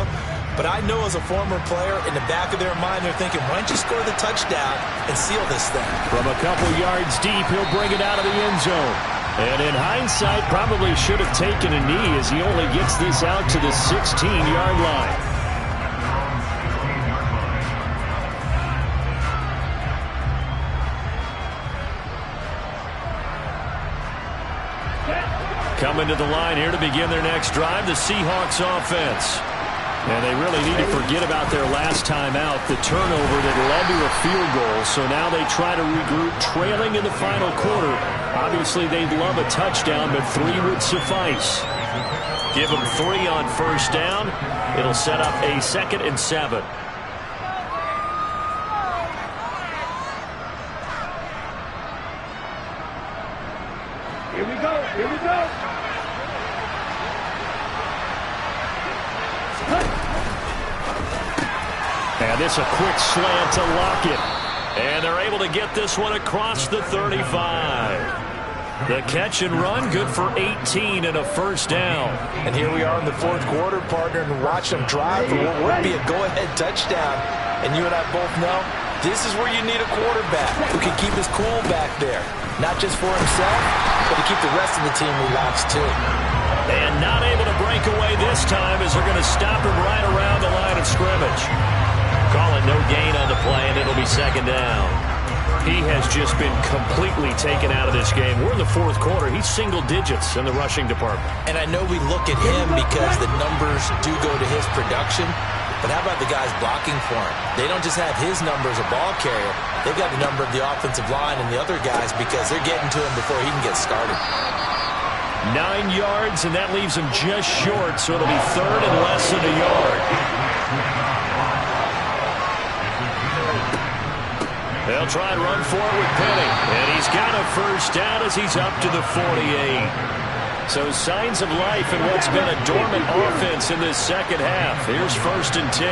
But I know as a former player, in the back of their mind, they're thinking, why don't you score the touchdown and seal this thing? From a couple yards deep, he'll bring it out of the end zone. And in hindsight, probably should have taken a knee as he only gets this out to the 16-yard line. Coming to the line here to begin their next drive, the Seahawks offense. And they really need to forget about their last time out, the turnover that led to a field goal. So now they try to regroup, trailing in the final quarter. Obviously, they'd love a touchdown, but 3 would suffice. Give them 3 on 1st down. It'll set up a 2nd and 7. Here we go. Here we go. And this a quick slant to Lockett. And they're able to get this one across the 35. The catch and run, good for 18 and a 1st down. And here we are in the 4th quarter, partner, and watch them drive for what would be a go-ahead touchdown. And you and I both know this is where you need a quarterback who can keep his cool back there. Not just for himself, but to keep the rest of the team relaxed too. And not able to break away this time as they're going to stop him right around the line of scrimmage. Call it no gain on the play, and it'll be 2nd down. He has just been completely taken out of this game. We're in the 4th quarter. He's single digits in the rushing department. And I know we look at him because the numbers do go to his production. But how about the guys blocking for him? They don't just have his number as a ball carrier. They've got the number of the offensive line and the other guys because they're getting to him before he can get started. 9 yards, and that leaves him just short, so it'll be 3rd and less than a yard. They'll try and run for it with Penny. And he's got a 1st down as he's up to the 48. So signs of life in what's been a dormant offense in this 2nd half. Here's 1st and 10.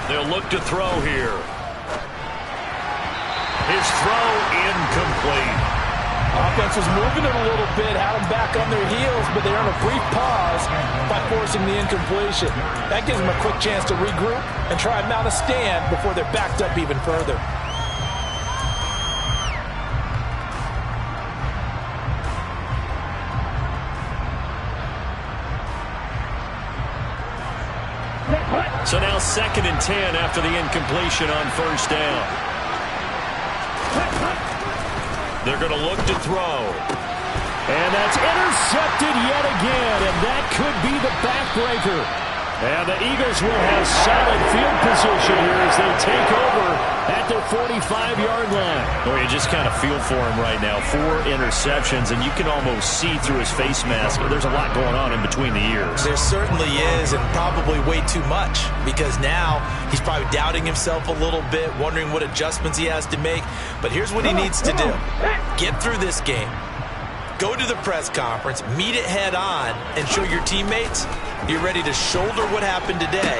They'll look to throw here. His throw incomplete. Offense was moving it a little bit, had them back on their heels, but they earned a brief pause by forcing the incompletion. That gives them a quick chance to regroup and try and mount a stand before they're backed up even further. So now 2nd and 10 after the incompletion on 1st down. They're going to look to throw. And that's intercepted yet again, and that could be the backbreaker. And the Eagles will have solid field position here as they take over at their 45-yard line. Well, you just kind of feel for him right now. 4 interceptions, and you can almost see through his face mask. There's a lot going on in between the ears. There certainly is, and probably way too much, because now he's probably doubting himself a little bit, wondering what adjustments he has to make. But here's what he needs to do. Get through this game. go to the press conference, meet it head on, and show your teammates you're ready to shoulder what happened today,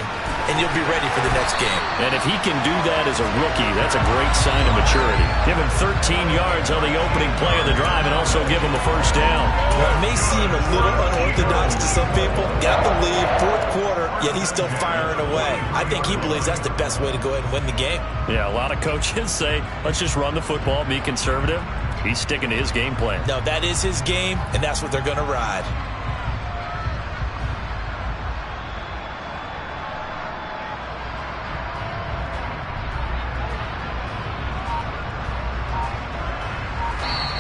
and you'll be ready for the next game. And if he can do that as a rookie, that's a great sign of maturity. Give him 13 yards on the opening play of the drive and also give him a first down. Well, it may seem a little unorthodox to some people. Got the lead, fourth quarter, yet he's still firing away. I think he believes that's the best way to go ahead and win the game. Yeah, a lot of coaches say, let's just run the football, be conservative. He's sticking to his game plan. No, that is his game, and that's what they're going to ride.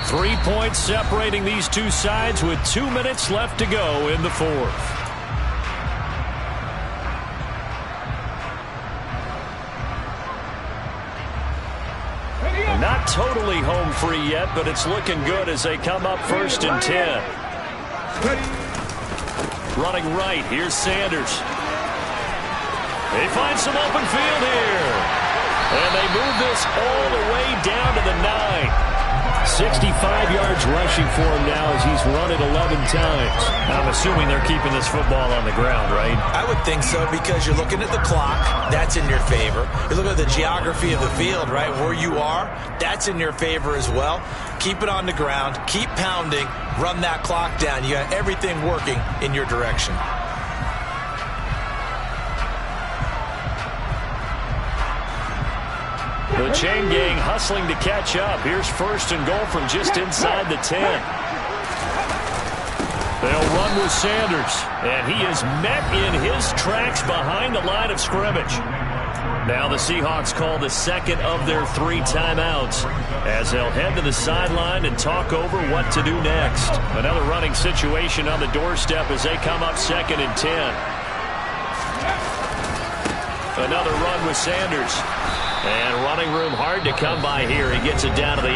Three points separating these two sides with 2 minutes left to go in the fourth. Not totally home free yet, but it's looking good as they come up 1st and 10. Running right, here's Sanders. They find some open field here. And they move this all the way down to the 9. 65 yards rushing for him now as he's run it 11 times. I'm assuming they're keeping this football on the ground, right? I would think so, because you're looking at the clock. That's in your favor. You're looking at the geography of the field, right? Where you are, that's in your favor as well. Keep it on the ground. Keep pounding. Run that clock down. You got everything working in your direction. The chain gang hustling to catch up. Here's 1st and goal from just inside the 10. They'll run with Sanders, and he is met in his tracks behind the line of scrimmage. Now the Seahawks call the second of their 3 timeouts as they'll head to the sideline and talk over what to do next. Another running situation on the doorstep as they come up 2nd and 10. Another run with Sanders. And running room hard to come by here. He gets it down to the 8.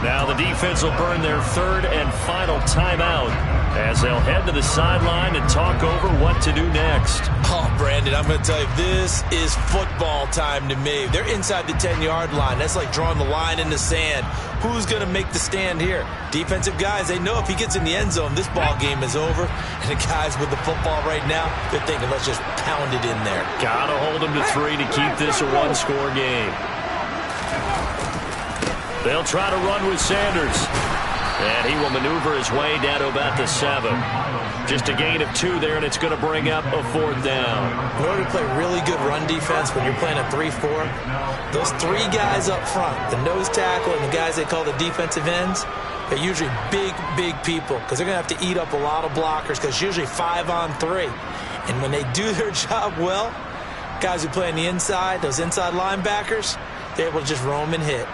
Now the defense will burn their 3rd and final timeout as they'll head to the sideline and talk over what to do next. Oh, Brandon, I'm going to tell you, this is football time to me. They're inside the 10-yard line. That's like drawing the line in the sand. Who's going to make the stand here? Defensive guys, they know if he gets in the end zone, this ball game is over. And the guys with the football right now, they're thinking, let's just pound it in there. Got to hold them to 3 to keep this a one-score game. They'll try to run with Sanders. And he will maneuver his way down to about the 7. Just a gain of 2 there, and it's going to bring up a 4th down. In order to play really good run defense when you're playing a 3-4, those 3 guys up front, the nose tackle and the guys they call the defensive ends, they're usually big, big people because they're going to have to eat up a lot of blockers because it's usually 5 on 3. And when they do their job well, guys who play on the inside, those inside linebackers, they're able to just roam and hit.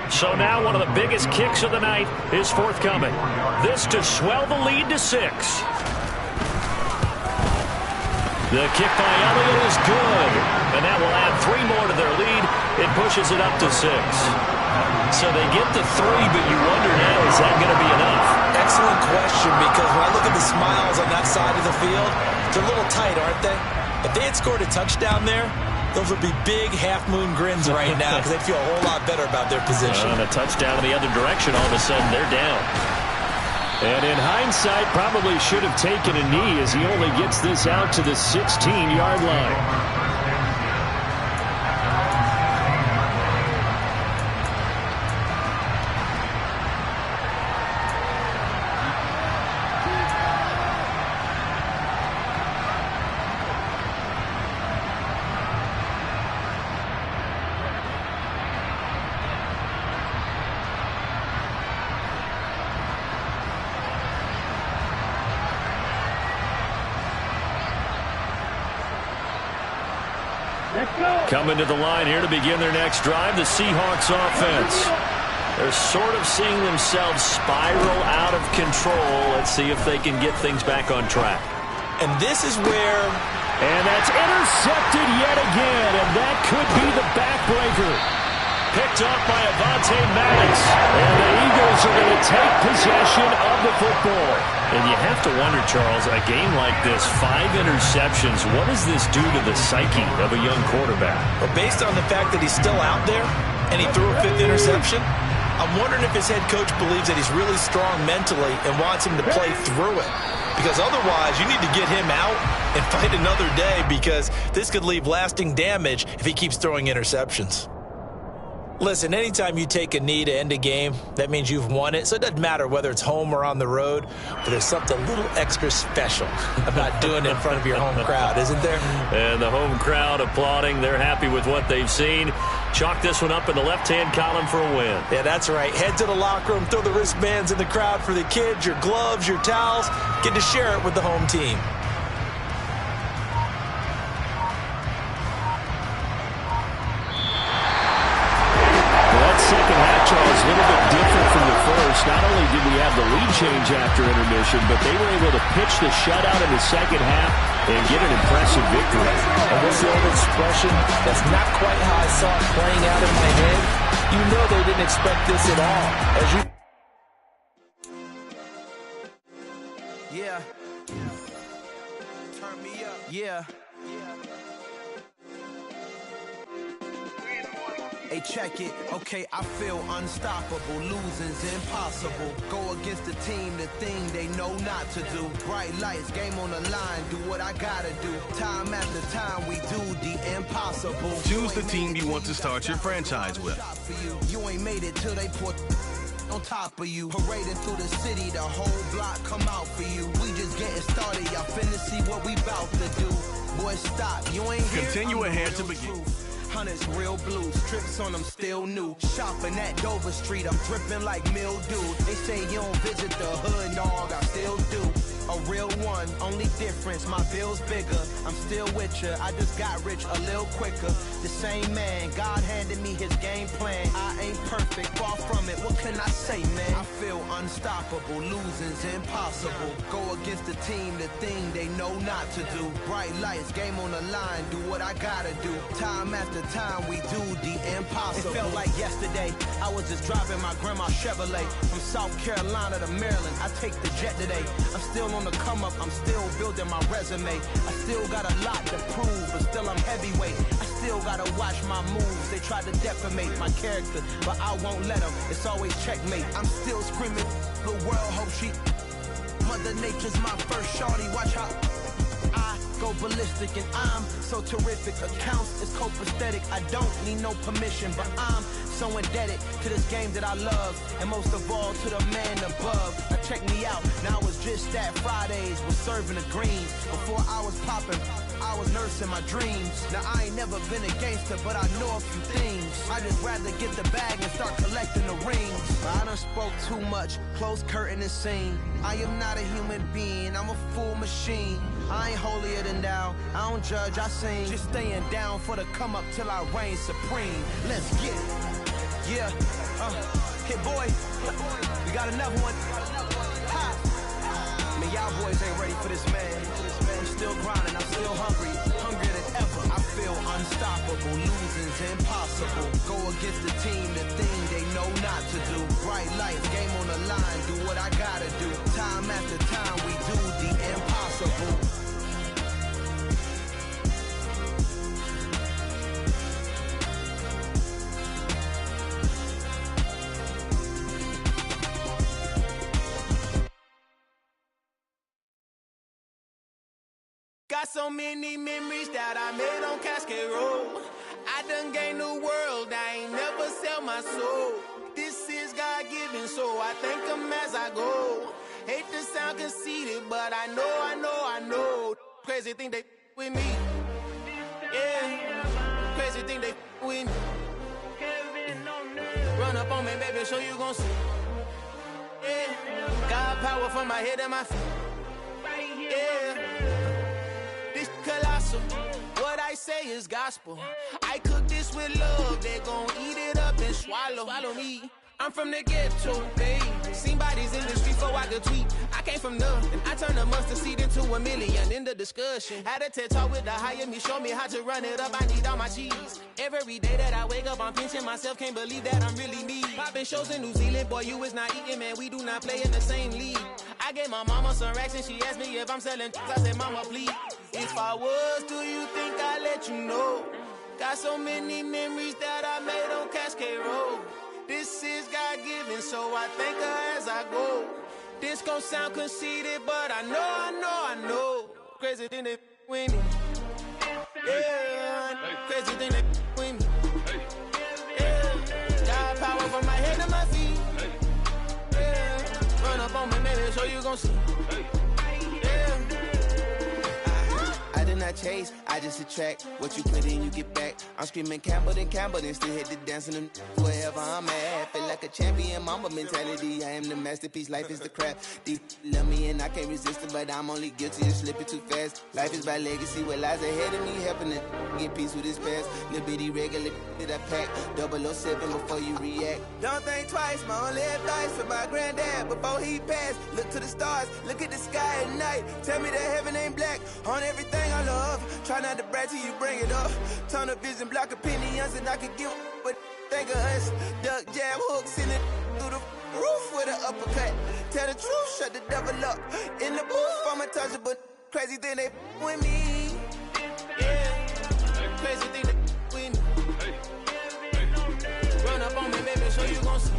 So now one of the biggest kicks of the night is forthcoming. This to swell the lead to 6. The kick by Elliott is good. And that will add 3 more to their lead. It pushes it up to 6. So they get to 3, but you wonder now, is that going to be enough? Excellent question, because when I look at the smiles on that side of the field, they're a little tight, aren't they? If they had scored a touchdown there, those would be big half-moon grins right now because they feel a whole lot better about their position. And a touchdown in the other direction, all of a sudden they're down. And in hindsight, probably should have taken a knee as he only gets this out to the 16-yard line. Coming to the line here to begin their next drive, the Seahawks offense. They're sort of seeing themselves spiral out of control. Let's see if they can get things back on track. And this is where... And that's intercepted yet again, and that could be the backbreaker. picked off by Avonte Maddox. And the Eagles are going to take possession of the football. And you have to wonder, Charles, a game like this, 5 interceptions, what does this do to the psyche of a young quarterback? Well, based on the fact that he's still out there and he threw a 5th interception, I'm wondering if his head coach believes that he's really strong mentally and wants him to play through it. Because otherwise, you need to get him out and fight another day, because this could leave lasting damage if he keeps throwing interceptions. Listen, anytime you take a knee to end a game, that means you've won it. So it doesn't matter whether it's home or on the road, but there's something a little extra special about doing it in front of your home crowd, isn't there? And the home crowd applauding. They're happy with what they've seen. Chalk this one up in the left-hand column for a win. Yeah, that's right. Head to the locker room, throw the wristbands in the crowd for the kids, your gloves, your towels. Get to share it with the home team. Second half, Charles, a little bit different from the first. Not only did we have the lead change after intermission, but they were able to pitch the shutout in the second half and get an impressive victory. And what's the old expression? That's not quite how I saw it playing out in my head. You know they didn't expect this at all. Yeah. Turn me up. Yeah. Hey, check it. Okay, I feel unstoppable. Losing's impossible. Go against the team, the thing they know not to do. Bright lights, game on the line. Do what I gotta do. Time after time, we do the impossible. Choose the team you want to start your franchise with. You ain't made it till they put on top of you. Parading through the city, the whole block come out for you. We just getting started. Y'all finna see what we bout to do. Boy, stop. You ain't here. Continue ahead to begin. Hunters, real blue, strips on them still new. Shopping at Dover Street, I'm dripping like mildew. They say you don't visit the hood, dog, I still do. A real one, only difference, my bill's bigger. I'm still with ya, I just got rich a little quicker. The same man, God handed me his game plan. I ain't perfect, far from it, what can I say, man? I feel unstoppable, losing's impossible. Go against the team, the thing they know not to do. Bright lights, game on the line, do what I gotta do. Time after time, we do the impossible. It felt like yesterday, I was just driving my grandma's Chevrolet. From South Carolina to Maryland, I take the jet today. I'm still on the come up, I'm still building my resume. I still got a lot to prove, but still I'm heavyweight. I still gotta watch my moves. They try to defamate my character, but I won't let them. It's always checkmate. I'm still screaming, the world hope she. Mother Nature's my first shorty, watch how I go ballistic, and I'm so terrific. Accounts is copacetic. I don't need no permission, but I'm so indebted to this game that I love, and most of all to the man above. Now check me out, now it's just that Fridays was serving the greens. Before I was popping, I was nursing my dreams. Now I ain't never been a gangster, but I know a few things. I just rather get the bag and start collecting the rings. I done spoke too much, close curtain and scene. I am not a human being, I'm a full machine. I ain't holier than thou, I don't judge, I sing. Just staying down for the come up till I reign supreme. Let's get it. Yeah, hit boy, we got another one. Ha. Man, y'all boys ain't ready for this, man. I'm still grinding, I'm still hungry, hungrier than ever. I feel unstoppable, losing's impossible. Go against the team, the thing they know not to do. Bright lights, game on the line, do what I gotta do. Time after time, we do the impossible. Got so many memories that I made on Cascade Road. I done gained the world, I ain't never sell my soul. This is God-given, so I thank him as I go. Hate to sound conceited, but I know. Crazy thing they with me. Yeah, crazy thing they with me. Run up on me, baby, so you gon' see. Yeah, got power from my head and my feet. Yeah. Colossal. What I say is gospel. I cook this with love. They gon' eat it up and swallow me. I'm from the ghetto, baby. Seen bodies in the street before I could tweet. I came from nothing. I turned a mustard seed into a million in the discussion. Had a TED talk with the higher me, show me how to run it up. I need all my cheese. Every day that I wake up, I'm pinching myself. Can't believe that I'm really me. Popping shows in New Zealand, boy, you is not eating, man. We do not play in the same league. I gave my mama some racks and she asked me if I'm selling. I said, mama, please. If I was, do you think I'd let you know? Got so many memories that I made on Cascade Road. This is God-given, so I thank her as I go. This gon' sound conceited, but I know. Crazy thing they with me. Yeah, crazy thing they with me. Yeah, got power from my head to my feet. Yeah, run up on me, maybe, so you gon' see. I did not chase, I just attract. What you put in, you get back. I'm screaming Campbell, then still hit the dancing them wherever I'm at. Feel like a champion, mamba mentality. I am the masterpiece, life is the crap. Deep love me and I can't resist it, but I'm only guilty of slipping too fast. Life is by legacy, what lies ahead of me, helping to get peace with this past. Little bitty regular that I pack, 007 before you react. Don't think twice, my only advice for my granddad before he passed. Look to the stars, look at the sky at night. Tell me that heaven ain't black on everything I love. Try not to brag till you bring it up. Tunnel vision, block opinions, and I could give but think of us. Duck jab hooks in it through the roof with an uppercut. Tell the truth, shut the devil up. In the booth, I'm untouchable. Crazy thing they with me. Yeah, crazy thing they with me. Run up on me, baby, so you gon' see.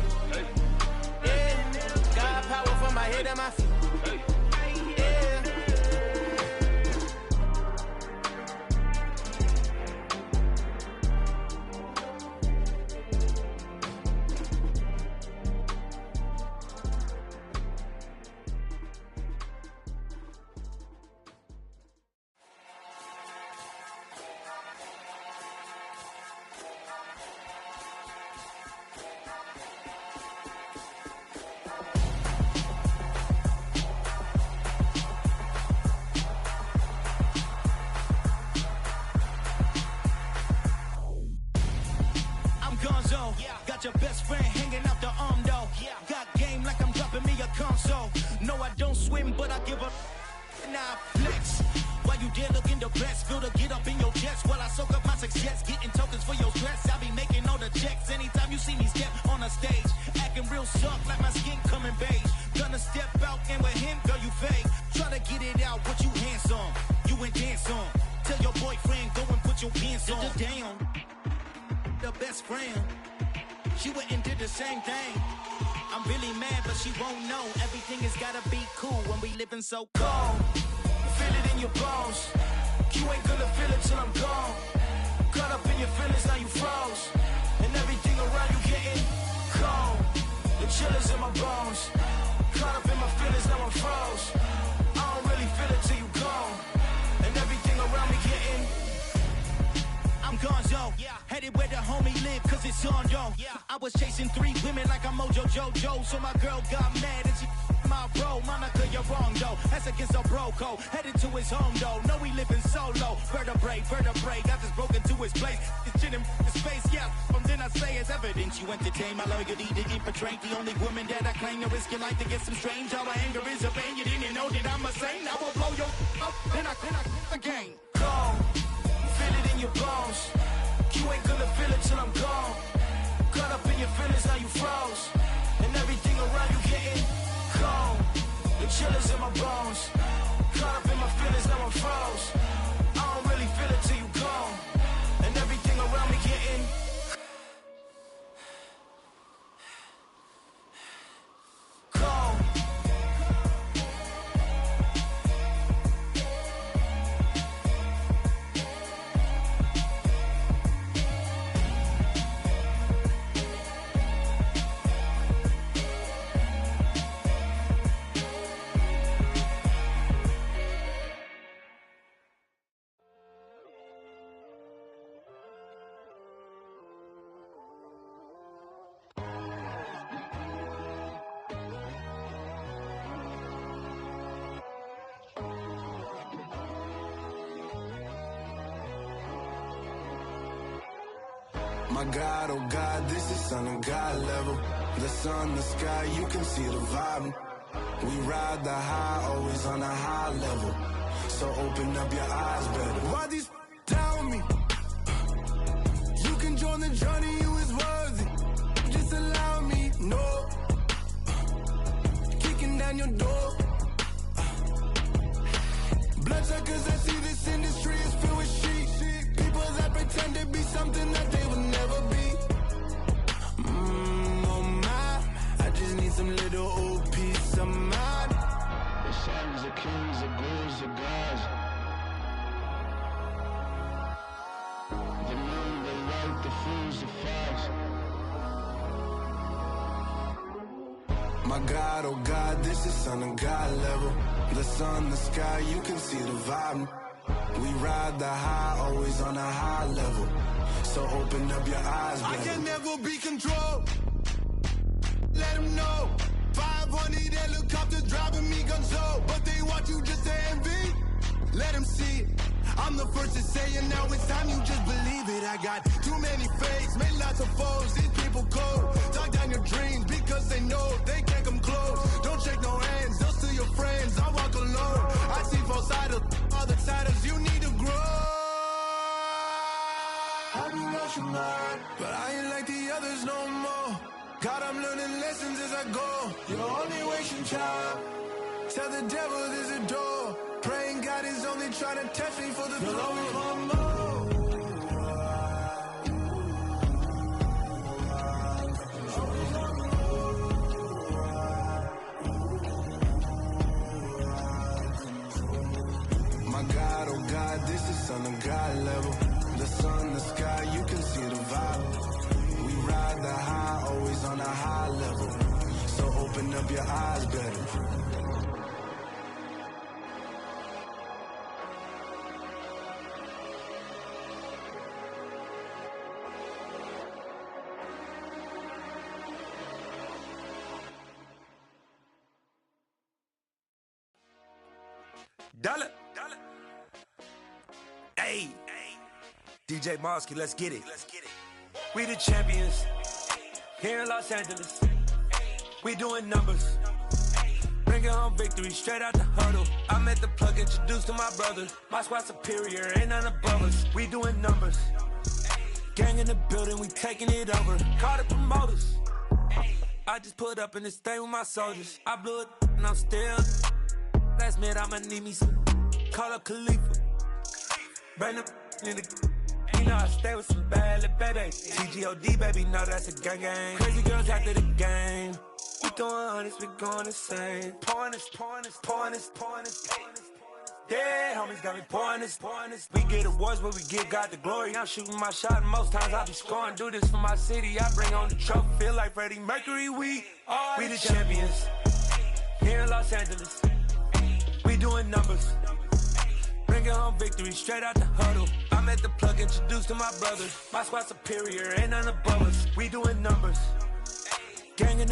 Yeah, got power from my head and my feet. Got your best friend hanging out the arm though. Got game like I'm dropping me a console. No, I don't swim, but I give up. Nah, flex. While you there looking the best, feel the get up in your chest while I soak up my success. Getting tokens for your stress. I be making all the checks anytime you see me step on a stage. Acting real soft like my skin coming beige. Gonna step out and with him, girl, you fake. Try to get it out, what you handsome. You ain't dance on. Tell your boyfriend, go and put your pants on. Down. The best friend. She went and did the same thing. I'm really mad, but she won't know. Everything has gotta be cool when we living so cold. Feel it in your bones. You ain't gonna feel it till I'm gone. Caught up in your feelings, now you froze. And everything around you getting cold. The chill is in my bones. Caught up in my feelings, now I'm froze. I don't really feel it till you gone. And everything around me getting I'm gonzo, headed where the homie live, cause it's on, yo. I was chasing 3 women like I'm Mojo Jojo, so my girl got mad and she my bro. Monica, you're wrong, though. That's against a bro code. Headed to his home, though. No, he living solo. Vertebrae, I just broke into his place. His chin in his face, yeah. From then I say it's evidence you entertain my loyalty to infiltrate. The only woman that I claim to risk your life to get some strange. All my anger is a pain. You didn't know that I'm a saint. I will blow your up, then I again. Go. Feel it in your bones. You ain't gonna feel it till I'm gone. Caught up in your feelings, now you froze. And everything around you getting cold. The chill is in my bones. Caught up in my feelings, now I'm froze. I don't really feel it till you gone. And everything around me getting cold. My God, oh God, this is Son of God level. The sun, the sky, you can see the vibe. We ride the high, always on a high level. So open up your eyes better. Why these tell me? You can join the journey, you is worthy. Just allow me, no. Kicking down your door. Bloodsuckers, I see this industry is filled with sheep. People that pretend to be something that they will never be. Oh my, I just need some little old peace of mind. The sons of kings, the gurus, the gods. The moon, the light, the fools, the facts. My God, oh God, this is Son of God level. The sun, the sky, you can see the vibe. We ride the high, always on a high level. So open up your eyes, baby. I can never be controlled. Let them know. 500 helicopters driving me gonzo. But they want you just to envy. Let them see it. I'm the first to say it, now it's time you just believe it. I got too many fakes, made lots of foes. These people cold. Talk down your dreams because they know they can't come close. Don't shake no hands, they'll steal your friends. I walk alone. I see false idols, other siders. You need to grow. Have you lost your mind? But I ain't like the others no more. God, I'm learning lessons as I go. You're only wasting time. Tell the devil there's a door. Praying God is only trying to test me for the glory of my mom. My God, oh God, this is Son of God level. The sun, the sky, you can see the vibe. We ride the high, always on a high level. So open up your eyes better. Dollar. Hey. DJ Mosky, let's get it. We the champions here in Los Angeles. We doing numbers. Bringing home victory straight out the huddle. I met the plug, introduced to my brother. My squad superior, ain't none above us. We doing numbers. Gang in the building, we taking it over. Call the promoters. I just put up in this thing with my soldiers. I blew it and I'm still. Last minute I'ma need me some. Call up Khalifa. Bring them in the. You know I stay with some bad little baby. TGOD baby, know that's a gang gang. Crazy girls after the game. We throwing hundreds, we going insane. Pouring this. Yeah, homies got me pouring this. We get awards, but we give God the glory. I'm shooting my shot, and most times I be scoring. Do this for my city, I bring on the trophy. Feel like Freddie Mercury, we the champions here in Los Angeles. We doing numbers. Bringing home victory straight out the huddle. I met the plug, introduced to my brother. My squad superior, ain't none above us. We doing numbers. Gang in the